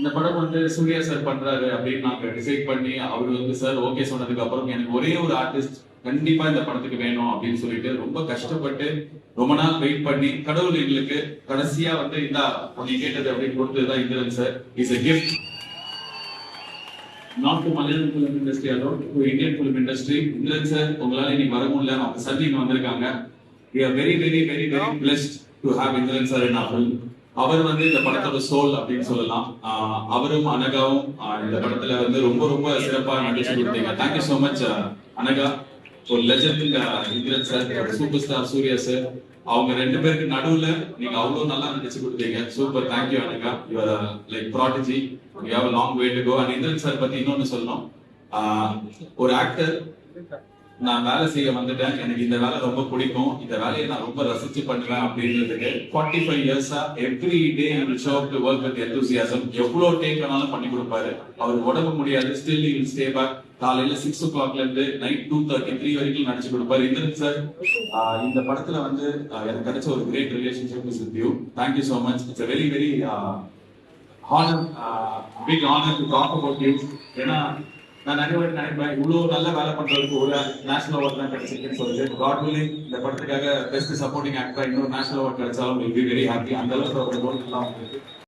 இந்த படம் வந்து சூர்யா சார் பண்றாரு அப்படின்னு நாங்க டிசைட் பண்ணி அவர் வந்து சார் ஓகே சொன்னதுக்கு அப்புறம் எனக்கு ஒரே ஒரு ஆர்டிஸ்ட் கண்டிப்பா இந்த படத்துக்கு வேணும் அப்படின்னு சொல்லிட்டு ரொம்ப கஷ்டப்பட்டு ரொம்ப நாள் வெயிட் பண்ணி கடவுள் எங்களுக்கு கடைசியா வந்து இந்த நீ கேட்டது அப்படின்னு கொடுத்ததுதான் Indran sir is a gift not to Malayalam film industry alone to Indian film industry. Indran sir உங்களால இன்னைக்கு வர முடியல, அவங்க சார் இங்க வந்திருக்காங்க. we are very very very very blessed to have Indran sir in our film. அவர் வந்து இந்த படத்தோட சோல் அப்படின்னு சொல்லலாம். அவரும் அனகாவும் இந்த படத்துல வந்து ரொம்ப ரொம்ப சிறப்பா நடிச்சு கொடுத்தீங்க. Thank you so much Anagha. ஒரு legend Indran sir, super star Suriya sir, அவங்க ரெண்டு பேருக்கு நடுவுல நீங்க அவ்வளவு நல்லா நடிச்சு கொடுத்தீங்க. Super, thank you Anagha. You are like prodigy. You have a long way to go. and Indran sir பத்தி இன்னொன்னு சொல்லணும். ஒரு ஆக்டர் நான் வேலை செய்ய வந்துட்டேன், எனக்கு இந்த வேலை ரொம்ப பிடிக்கும், இந்த வேலையை நான் ரொம்ப ரசிச்சு பண்ணுவேன் அப்படின்றதுக்கு 45 இயர்ஸா every day show up to work with enthusiasm. எவ்வளவு டேக் வேணாலும் பண்ணி கொடுப்பாரு. அவர் உடம்பு முடியாது, still you will stay back. காலையில 6 o'clock இருந்து நைட் 2:33 வரைக்கும் நடிச்சு கொடுப்பாரு. இந்திரன் சார், இந்த படத்துல வந்து எனக்கு கிடைச்ச ஒரு great relationship with you. Thank you so much. It's a very very honor, big honor to talk about you. ஏன்னா நான் நிறைய பேர் நினைப்பேன் இவ்வளவு நல்ல வேலை பண்றதுக்கு ஒரு நேஷனல் அவார்ட் தான் கிடைச்சிருக்குன்னு சொல்லிட்டு. காட் வில்லிங் இந்த படத்துக்காக பெஸ்ட் சப்போர்ட்டிங் ஆக்டரா இன்னொரு நேஷனல் அவார்ட் கிடைச்சாலும் வில் பி வெரி ஹாப்பி. அந்த அளவுக்கு ஒரு ரோல் நல்லா வந்து